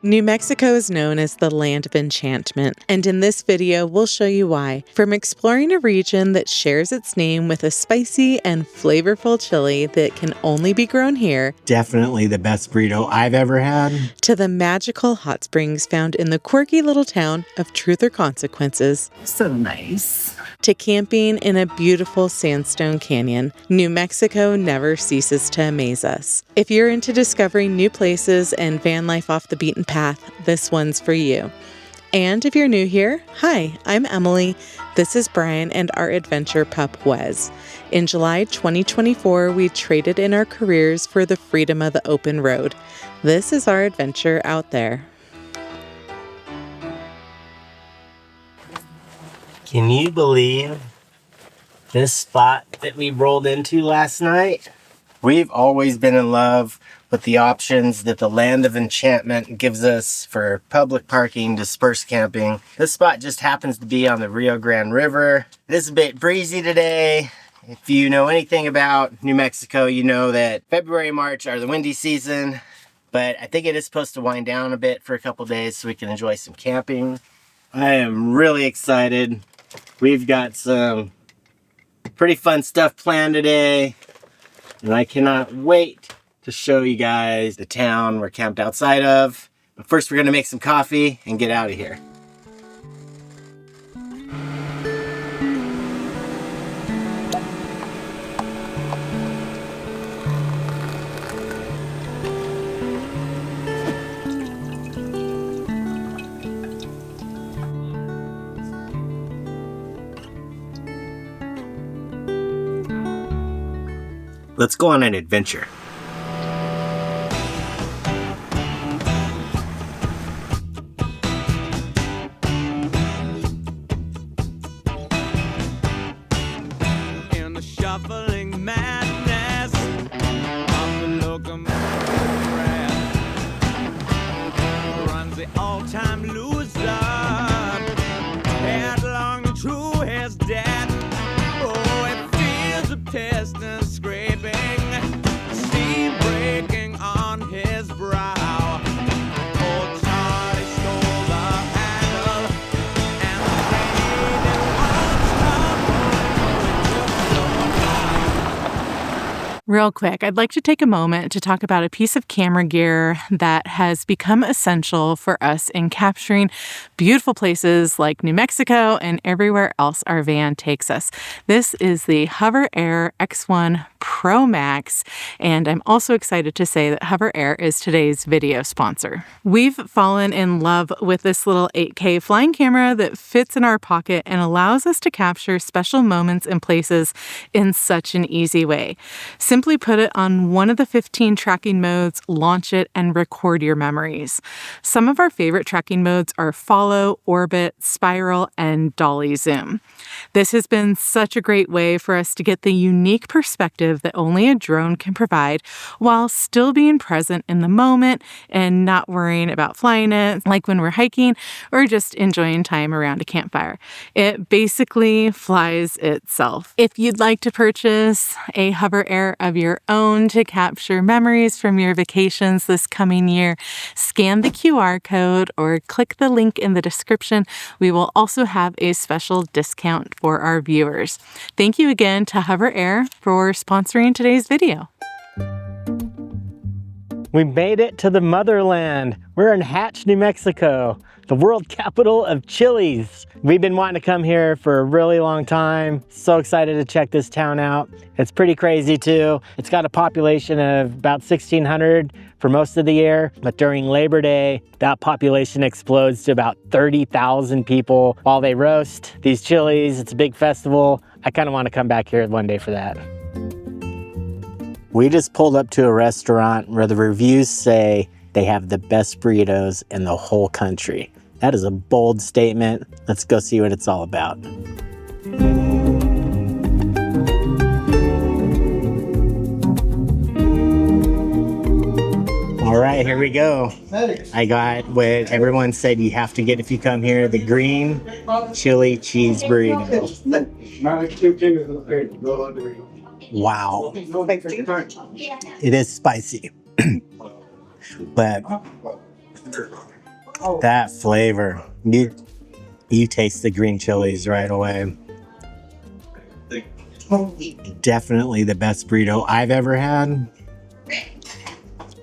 New Mexico is known as the land of enchantment, and in this video, we'll show you why. From exploring a region that shares its name with a spicy and flavorful chili that can only be grown here, definitely the best burrito I've ever had, to the magical hot springs found in the quirky little town of Truth or Consequences. So nice. To camping in a beautiful sandstone canyon, New Mexico never ceases to amaze us. If you're into discovering new places and van life off the beaten path, this one's for you. And if you're new here, hi, I'm Emily. This is Brian and our adventure pup, Wes. In July 2024, we traded in our careers for the freedom of the open road. This is our adventure out there. Can you believe this spot that we rolled into last night? We've always been in love with the options that the land of enchantment gives us for public parking, dispersed camping. This spot just happens to be on the Rio Grande River. It is a bit breezy today. If you know anything about New Mexico, you know that February and March are the windy season, but I think it is supposed to wind down a bit for a couple days so we can enjoy some camping. I am really excited. We've got some pretty fun stuff planned today, and I cannot wait to show you guys the town we're camped outside of. But first, we're gonna make some coffee and get out of here. Let's go on an adventure. In the shuffling madness of the locomotive runs the all-time loser, headlong and true as death. Oh, it feels a piston scraping, steam breaking on his brow. Old Charlie stole the handle, and the rain Real quick, I'd like to take a moment to talk about a piece of camera gear that has become essential for us in capturing beautiful places like New Mexico and everywhere else our van takes us. This is the Hover Air X1 Pro Max, and I'm also excited to say that Hover Air is today's video sponsor. We've fallen in love with this little 8K flying camera that fits in our pocket and allows us to capture special moments and places in such an easy way. Simply put it on one of the 15 tracking modes, launch it, and record your memories. Some of our favorite tracking modes are follow, orbit, spiral, and dolly zoom. This has been such a great way for us to get the unique perspective that only a drone can provide while still being present in the moment and not worrying about flying it, like when we're hiking or just enjoying time around a campfire. It basically flies itself. If you'd like to purchase a Hover Air of your own to capture memories from your vacations this coming year, scan the QR code or click the link in the description. We will also have a special discount for our viewers. Thank you again to Hover Air for sponsoring today's video. We made it to the motherland. We're in Hatch, New Mexico, the world capital of chilies. We've been wanting to come here for a really long time. So excited to check this town out. It's pretty crazy too. It's got a population of about 1,600 for most of the year, but during Labor Day, that population explodes to about 30,000 people while they roast these chilies. It's a big festival. I kind of want to come back here one day for that. We just pulled up to a restaurant where the reviews say they have the best burritos in the whole country. That is a bold statement. Let's go see what it's all about. All right, here we go. I got what everyone said you have to get if you come here, the green chili cheese burrito. Wow. It is spicy, but That flavor. You taste the green chilies right away. Definitely the best burrito I've ever had.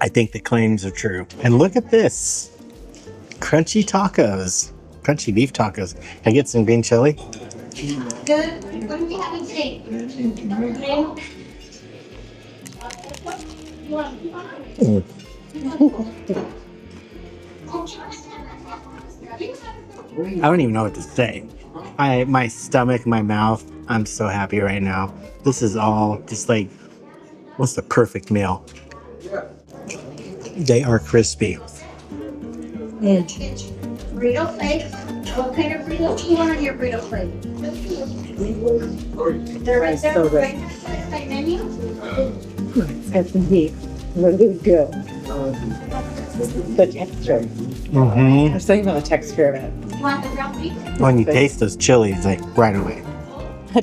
I think the claims are true. And look at this. Crunchy tacos. Crunchy beef tacos. Can I get some green chili? Good. What do we have in today? I don't even know what to say. My stomach, my mouth, I'm so happy right now. This is all just like, what's the perfect meal? They are crispy. Burrito plate. What kind of burrito do you want on your burrito plate? They're right there. So good. Right next to the menu. It's indeed really good. The texture. Mm-hmm. I was thinking about the texture of it. You want the ground beef? When you taste those chilies, like right away.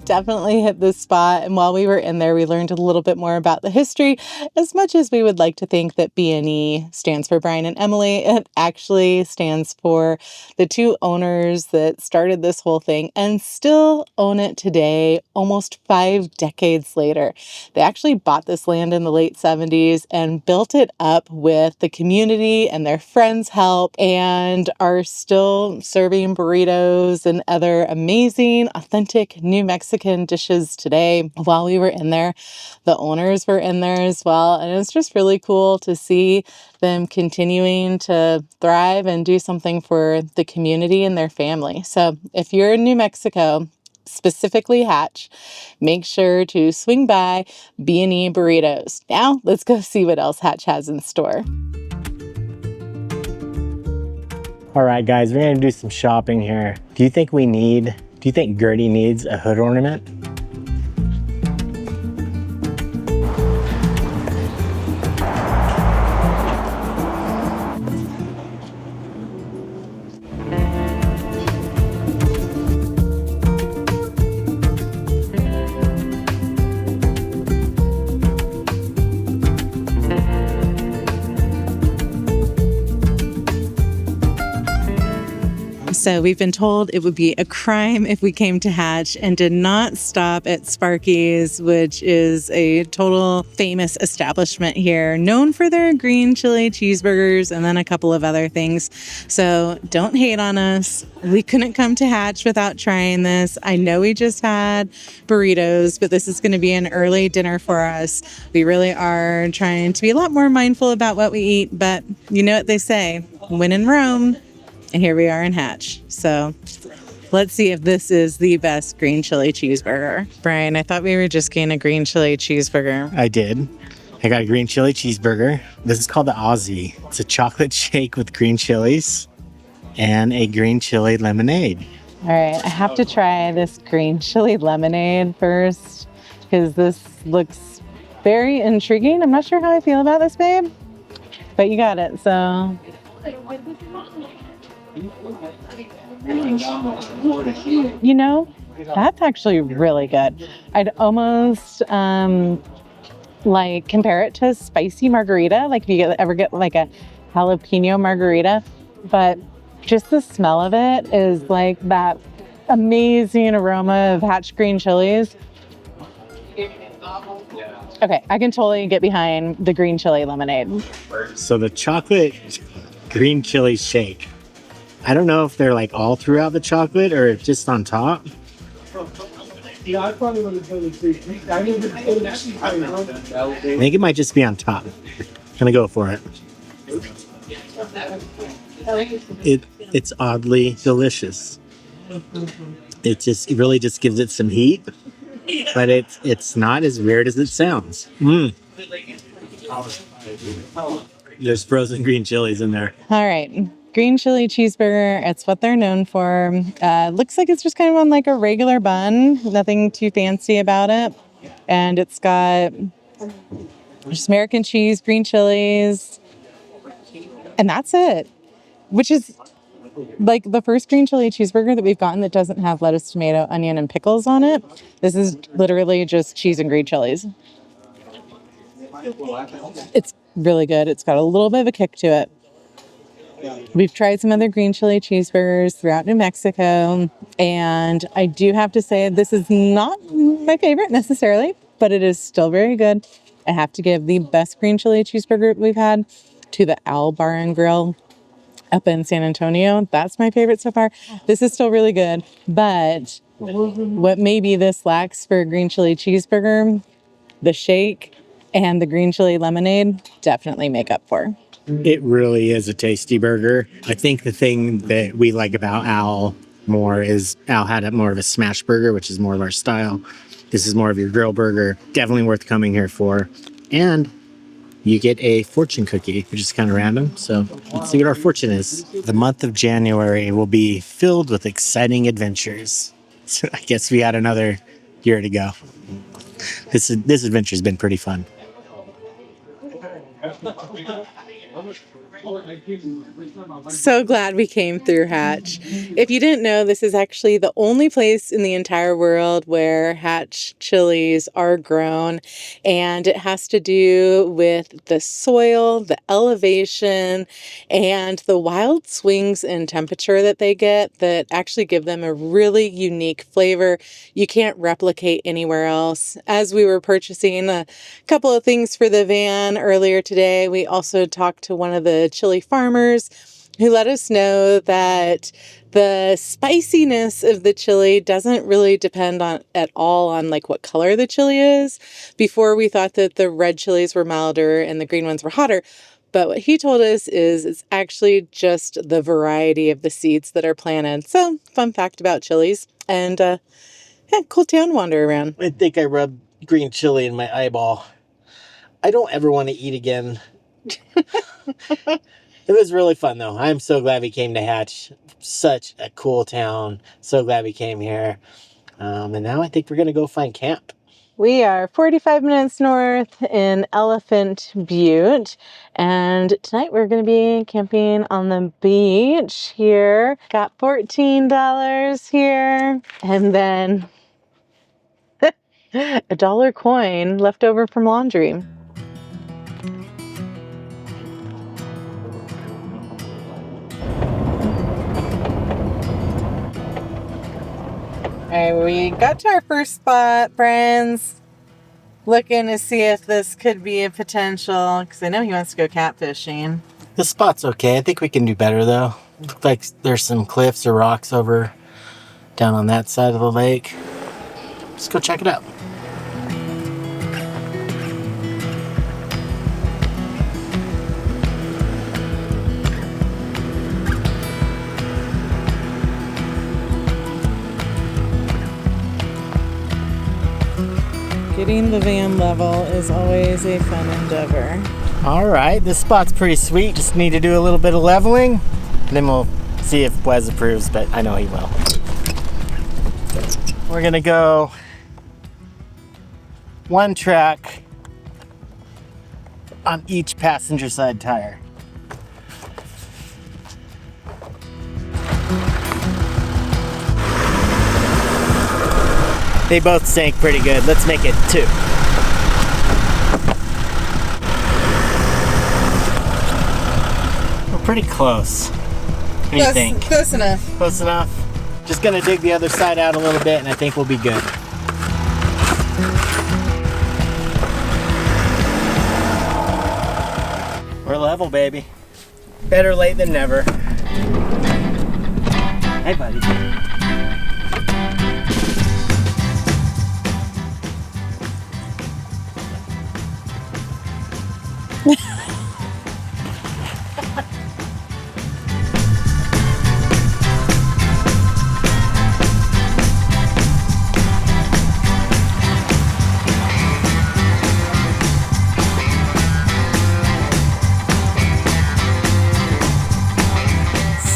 Definitely hit this spot. And while we were in there, we learned a little bit more about the history. As much as we would like to think that B&E stands for Brian and Emily, it actually stands for the two owners that started this whole thing and still own it today, almost 5 decades later. They actually bought this land in the late 70s and built it up with the community and their friends' help, and are still serving burritos and other amazing, authentic New Mexican dishes today. While we were in there, the owners were in there as well. And it's just really cool to see them continuing to thrive and do something for the community and their family. So if you're in New Mexico, specifically Hatch, make sure to swing by B&E Burritos. Now let's go see what else Hatch has in store. All right, guys, we're gonna do some shopping here. Do you think Gertie needs a hood ornament? So we've been told it would be a crime if we came to Hatch and did not stop at Sparky's, which is a total famous establishment here, known for their green chili cheeseburgers and then a couple of other things. So don't hate on us. We couldn't come to Hatch without trying this. I know we just had burritos, but this is going to be an early dinner for us. We really are trying to be a lot more mindful about what we eat, but you know what they say, when in Rome. And here we are in Hatch. So let's see if this is the best green chili cheeseburger. Brian, I thought we were just getting a green chili cheeseburger. I did. I got a green chili cheeseburger. This is called the Aussie. It's a chocolate shake with green chilies and a green chili lemonade. All right, I have to try this green chili lemonade first because this looks very intriguing. I'm not sure how I feel about this, babe, but you got it, so. You know, that's actually really good. I'd almost like compare it to a spicy margarita, like if you ever get like a jalapeno margarita, but just the smell of it is like that amazing aroma of Hatch green chilies. Okay, I can totally get behind the green chili lemonade. So the chocolate green chili shake. I don't know if they're like all throughout the chocolate or just on top. Yeah, I probably would have totally free. I think it might just be on top. Gonna go for it. It's oddly delicious. It really just gives it some heat, but it's not as weird as it sounds. There's frozen green chilies in there. All right. Green chili cheeseburger, it's what they're known for. Looks like it's just kind of on like a regular bun, nothing too fancy about it. And it's got just American cheese, green chilies, and that's it. Which is like the first green chili cheeseburger that we've gotten that doesn't have lettuce, tomato, onion, and pickles on it. This is literally just cheese and green chilies. It's really good. It's got a little bit of a kick to it. We've tried some other green chili cheeseburgers throughout New Mexico, and I do have to say this is not my favorite necessarily, but it is still very good. I have to give the best green chili cheeseburger we've had to the Owl Bar and Grill up in San Antonio. That's my favorite so far. This is still really good, but what maybe this lacks for a green chili cheeseburger, the shake and the green chili lemonade definitely make up for. It really is a tasty burger. I think the thing that we like about Owl more is Owl had more of a smash burger, which is more of our style. This is more of your grill burger. Definitely worth coming here for. And you get a fortune cookie, which is kind of random. So let's see what our fortune is. The month of January will be filled with exciting adventures. So I guess we had another year to go. This adventure's been pretty fun. So glad we came through Hatch. If you didn't know, this is actually the only place in the entire world where Hatch chilies are grown, and it has to do with the soil, the elevation, and the wild swings in temperature that they get that actually give them a really unique flavor you can't replicate anywhere else. As we were purchasing a couple of things for the van earlier today, we also talked to one of the chili farmers who let us know that the spiciness of the chili doesn't really depend at all on like what color the chili is. Before we thought that the red chilies were milder and the green ones were hotter. But what he told us is it's actually just the variety of the seeds that are planted. So, fun fact about chilies. And cool town wander around. I think I rubbed green chili in my eyeball. I don't ever want to eat again. It was really fun, though. I'm so glad we came to Hatch. Such a cool town. So glad we came here. And now I think we're going to go find camp. We are 45 minutes north in Elephant Butte, and tonight we're going to be camping on the beach here. Got $14 here, and then a dollar coin left over from laundry. All right, we got to our first spot, friends. Looking to see if this could be a potential, because I know he wants to go catfishing. This spot's okay. I think we can do better, though. Looks like there's some cliffs or rocks over down on that side of the lake. Let's go check it out. Getting the van level is always a fun endeavor. All right, this spot's pretty sweet. Just need to do a little bit of leveling. Then we'll see if Wes approves, but I know he will. We're gonna go one track on each passenger side tire. They both sank pretty good. Let's make it 2. We're pretty close. What do you think? Close enough. Close enough? Just gonna dig the other side out a little bit and I think we'll be good. We're level, baby. Better late than never. Hey, buddy.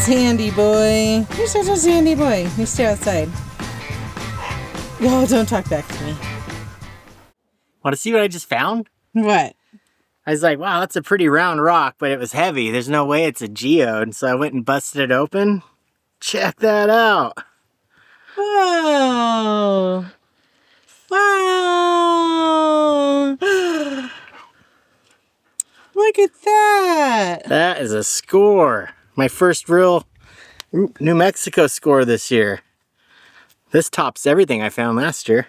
Sandy boy. You're such a sandy boy. You stay outside. Oh, don't talk back to me. Want to see what I just found? What? I was like, wow, that's a pretty round rock, but it was heavy. There's no way it's a geode. So I went and busted it open. Check that out. Wow. Wow. Look at that. That is a score. My first real New Mexico score this year. This tops everything I found last year.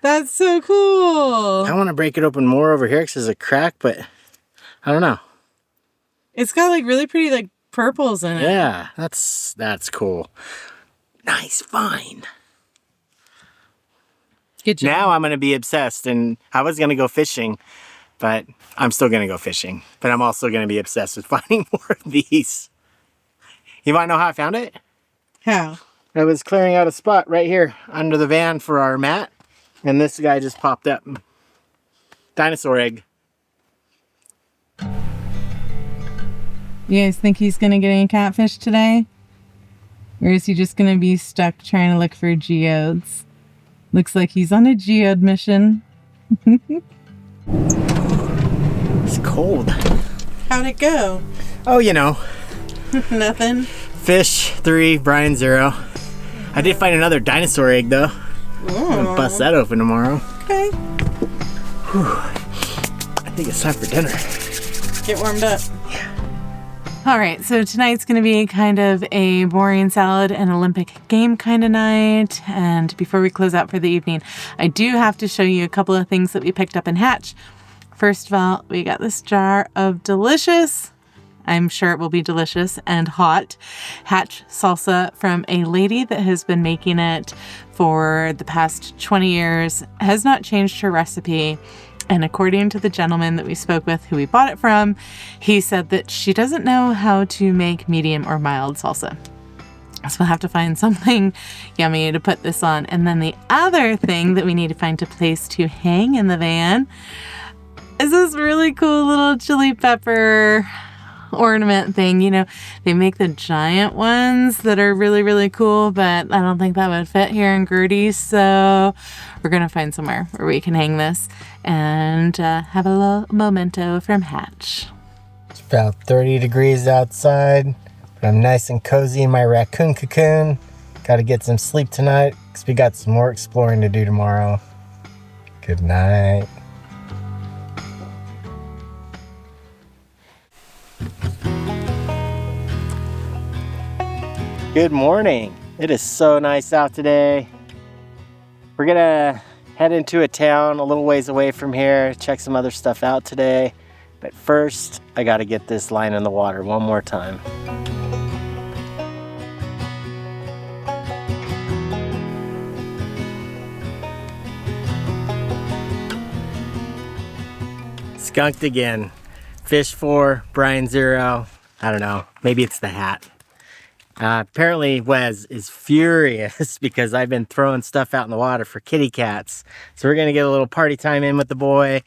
That's so cool. I want to break it open more over here because there's a crack, but I don't know. It's got like really pretty like purples in it. Yeah, that's cool. Nice find. Good job. Now I'm going to be obsessed, and I was going to go fishing, but I'm still going to go fishing. But I'm also going to be obsessed with finding more of these. You want to know how I found it? How? I was clearing out a spot right here under the van for our mat, and this guy just popped up. Dinosaur egg. You guys think he's gonna get any catfish today? Or is he just gonna be stuck trying to look for geodes? Looks like he's on a geode mission. It's cold. How'd it go? Oh, you know. Nothing. Fish 3, Brian 0. I did find another dinosaur egg though. I'm gonna bust that open tomorrow. Okay. Whew. I think it's time for dinner. Get warmed up. All right, so tonight's gonna be kind of a boring salad and Olympic game kind of night. And before we close out for the evening, I do have to show you a couple of things that we picked up in Hatch. First of all, we got this jar of delicious, I'm sure it will be delicious and hot, Hatch salsa from a lady that has been making it for the past 20 years, has not changed her recipe. And according to the gentleman that we spoke with who we bought it from, he said that she doesn't know how to make medium or mild salsa. So we'll have to find something yummy to put this on. And then the other thing that we need to find a place to hang in the van is this really cool little chili pepper ornament thing. You know, they make the giant ones that are really, really cool, but I don't think that would fit here in Gertie. So we're going to find somewhere where we can hang this and have a little memento from Hatch. It's about 30 degrees outside, but I'm nice and cozy in my raccoon cocoon. Got to get some sleep tonight because we got some more exploring to do tomorrow. Good night. Good morning. It is so nice out today. We're gonna head into a town a little ways away from here, check some other stuff out today. But first, I gotta get this line in the water one more time. Skunked again. Fish 4, Brian 0. I don't know, maybe it's the hat. Apparently Wes is furious because I've been throwing stuff out in the water for kitty cats. So we're gonna get a little party time in with the boy.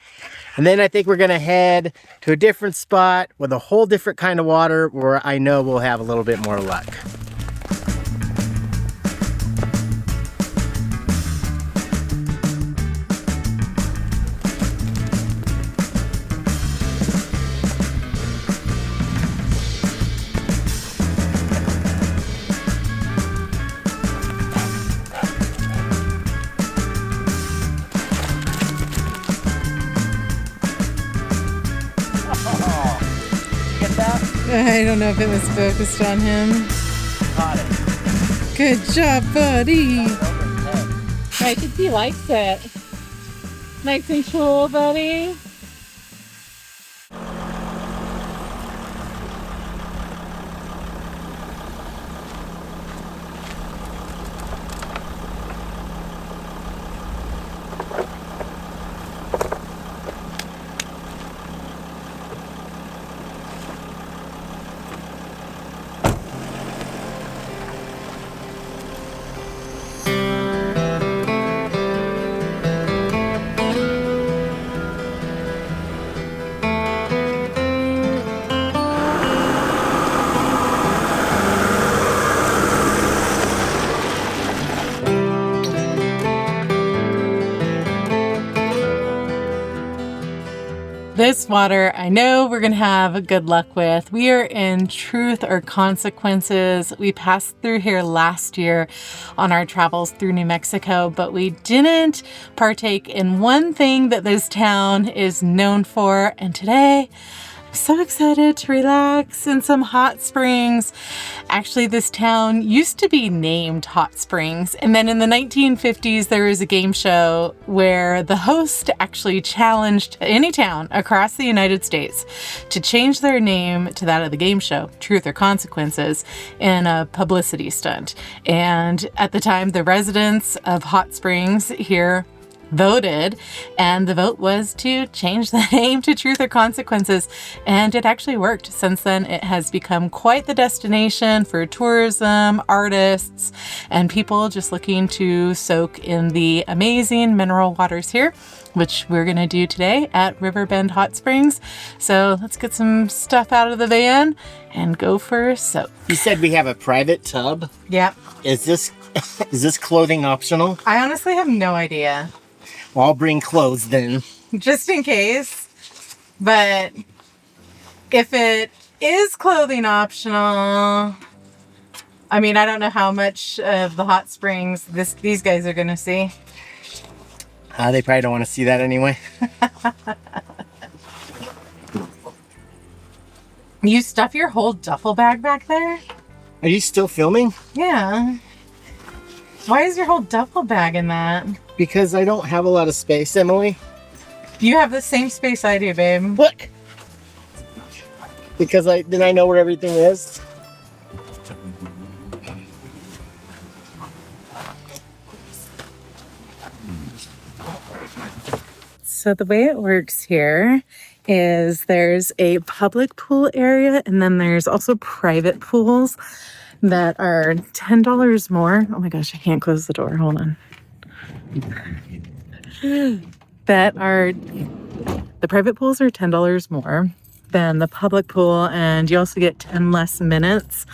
And then I think we're gonna head to a different spot with a whole different kind of water where I know we'll have a little bit more luck. I don't know if it was focused on him. Caught it. Good job, buddy. I think he likes it. Nice and cool, buddy. This water, I know we're gonna have good luck with. We are in Truth or Consequences. We passed through here last year on our travels through New Mexico, but we didn't partake in one thing that this town is known for. And today, So excited to relax in some hot springs. Actually, this town used to be named Hot Springs, and then in the 1950s there was a game show where the host actually challenged any town across the United States to change their name to that of the game show, Truth or Consequences, in a publicity stunt. And at the time, the residents of Hot Springs here voted, and the vote was to change the name to Truth or Consequences, and it actually worked. Since then, it has become quite the destination for tourism, artists, and people just looking to soak in the amazing mineral waters here, which we're gonna do today at Riverbend Hot Springs. So let's get some stuff out of the van and go for a soak. You said we have a private tub. Yep. Is this clothing optional? I honestly have no idea. Well, I'll bring clothes then. Just in case. But if it is clothing optional, I mean, I don't know how much of the hot springs these guys are gonna see. They probably don't want to see that anyway. You stuff your whole duffel bag back there? Are you still filming? Yeah. Why is your whole duffel bag in that? Because I don't have a lot of space, Emily. You have the same space I do, babe. Look! Because I know where everything is. So the way it works here is there's a public pool area, and then there's also private pools that are $10 more. Oh my gosh, I can't close the door. Hold on. The private pools are $10 more than the public pool, and you also get 10 less minutes.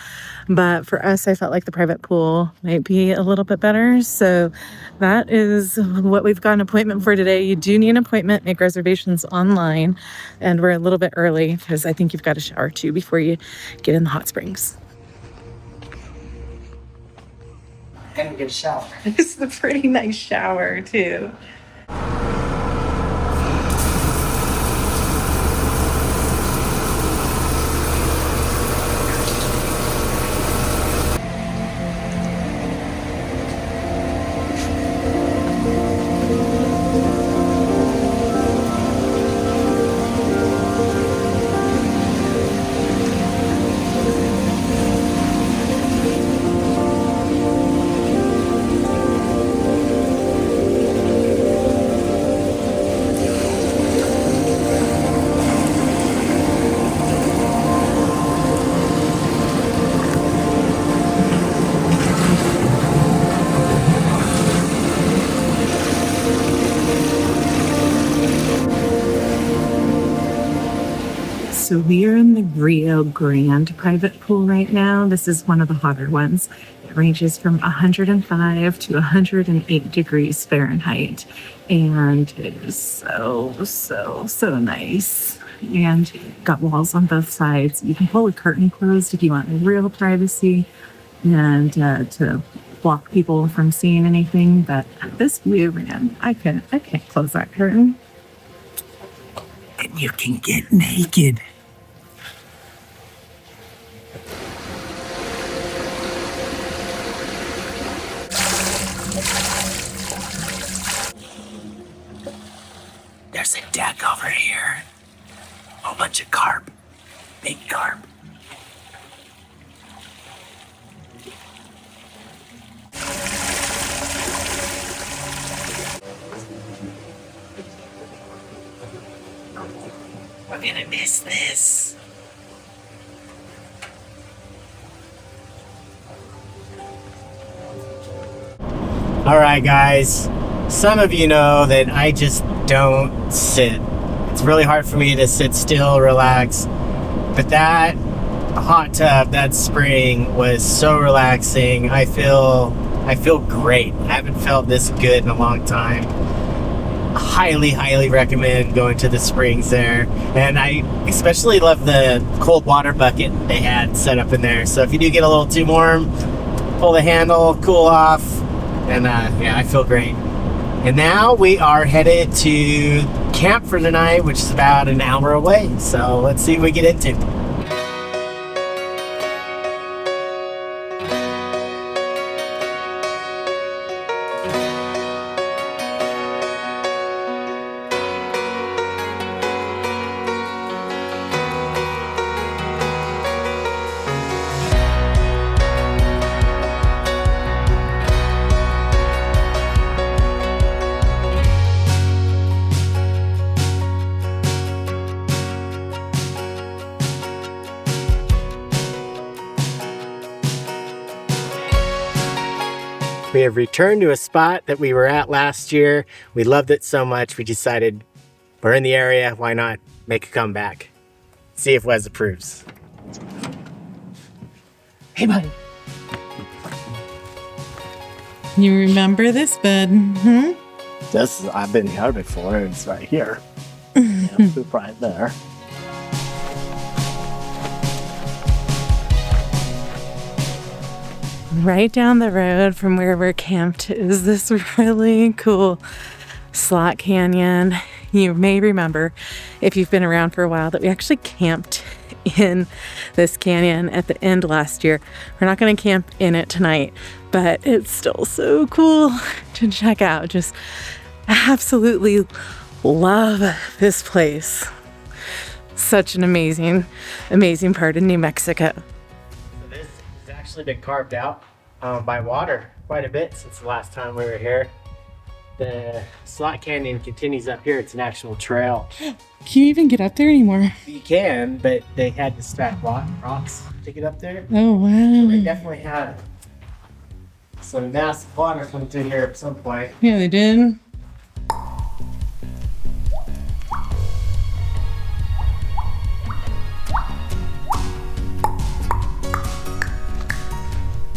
But for us, I felt like the private pool might be a little bit better. So that is what we've got an appointment for today. You do need an appointment, make reservations online, and we're a little bit early because I think you've got to shower too before you get in the hot springs. And get a shower. This is a pretty nice shower too. So we are in the Rio Grande private pool right now. This is one of the hotter ones. It ranges from 105 to 108 degrees Fahrenheit. And it is so nice. And got walls on both sides. You can pull a curtain closed if you want real privacy and to block people from seeing anything. But this view, man, I can't close that curtain. And you can get naked. There's a deck over here. A whole bunch of carp. Big carp. We're gonna miss this. All right, guys. Some of you know that I just don't sit. It's really hard for me to sit still, relax. But that hot tub, that spring was so relaxing. I feel great. I haven't felt this good in a long time. Highly recommend going to the springs there. And I especially love the cold water bucket they had set up in there. So if you do get a little too warm, pull the handle, cool off, and yeah, I feel great. And now we are headed to camp for tonight, which is about an hour away. So let's see what we get into. We have returned to a spot that we were at last year. We loved it so much, we decided we're in the area, why not make a comeback? See if Wes approves. Hey, buddy. You remember this bed? I've been here before. It's right here. It's right there. Right down the road from where we're camped is this really cool slot canyon. You may remember, if you've been around for a while, that we actually camped in this canyon at the end last year. We're not going to camp in it tonight, but it's still so cool to check out. Just absolutely love this place. Such an amazing, amazing part of New Mexico. This has actually been carved out by water quite a bit since the last time we were here. The slot canyon continues up here. It's an actual trail. Can you even get up there anymore? You can, but they had to stack rocks to get up there. Oh, wow. They definitely had some massive water come through here at some point. Yeah, they did.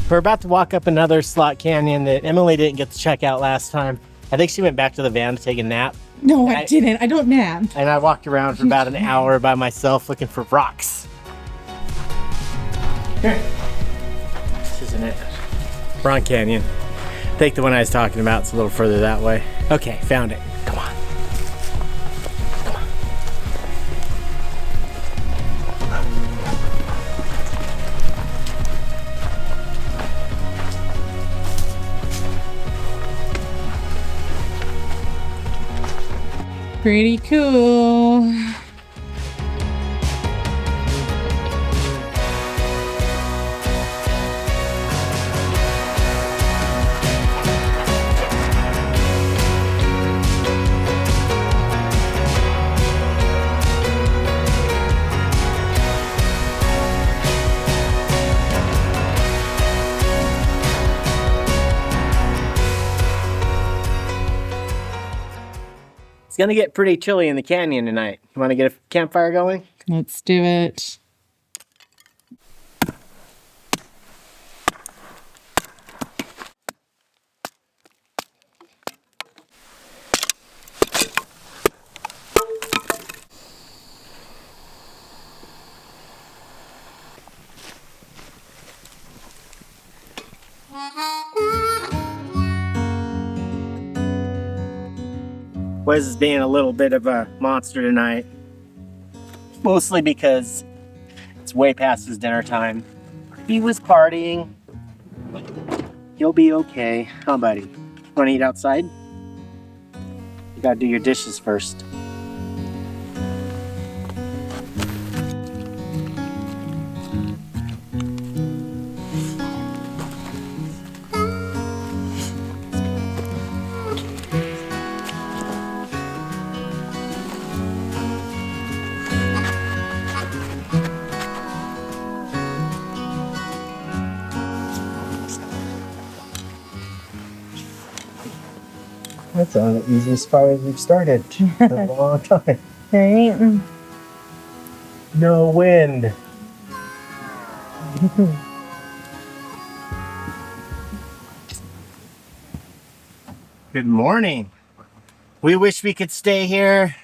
We're about to walk up another slot canyon that Emily didn't get to check out last time. I think she went back to the van to take a nap. No, I didn't. I don't nap. And I walked around for about an hour by myself looking for rocks. Here. This isn't it. Bronc Canyon. I think the one I was talking about is a little further that way. Okay, found it. Come on. Come on. Pretty cool. It's gonna get pretty chilly in the canyon tonight. You wanna get a campfire going? Let's do it. Wes is being a little bit of a monster tonight. Mostly because it's way past his dinner time. He was partying. He'll be okay. Huh, buddy? Wanna eat outside? You gotta do your dishes first. That's one of the easiest fires we've started in a long time. Right? No wind. Good morning. We wish we could stay here.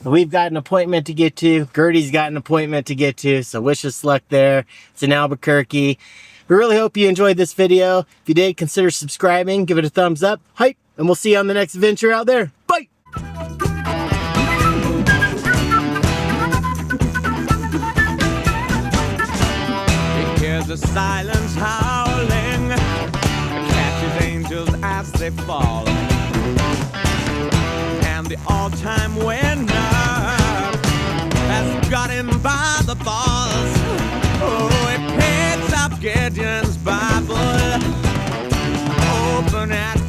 We've got an appointment to get to. Gertie's got an appointment to get to, so wish us luck there. It's in Albuquerque. We really hope you enjoyed this video. If you did, consider subscribing, give it a thumbs up, hype, and we'll see you on the next adventure out there. Bye! the silence howling, catches angels as they fall. And the all-time winner has got him by the balls. Oh, he picks up Gideon's Bible, open at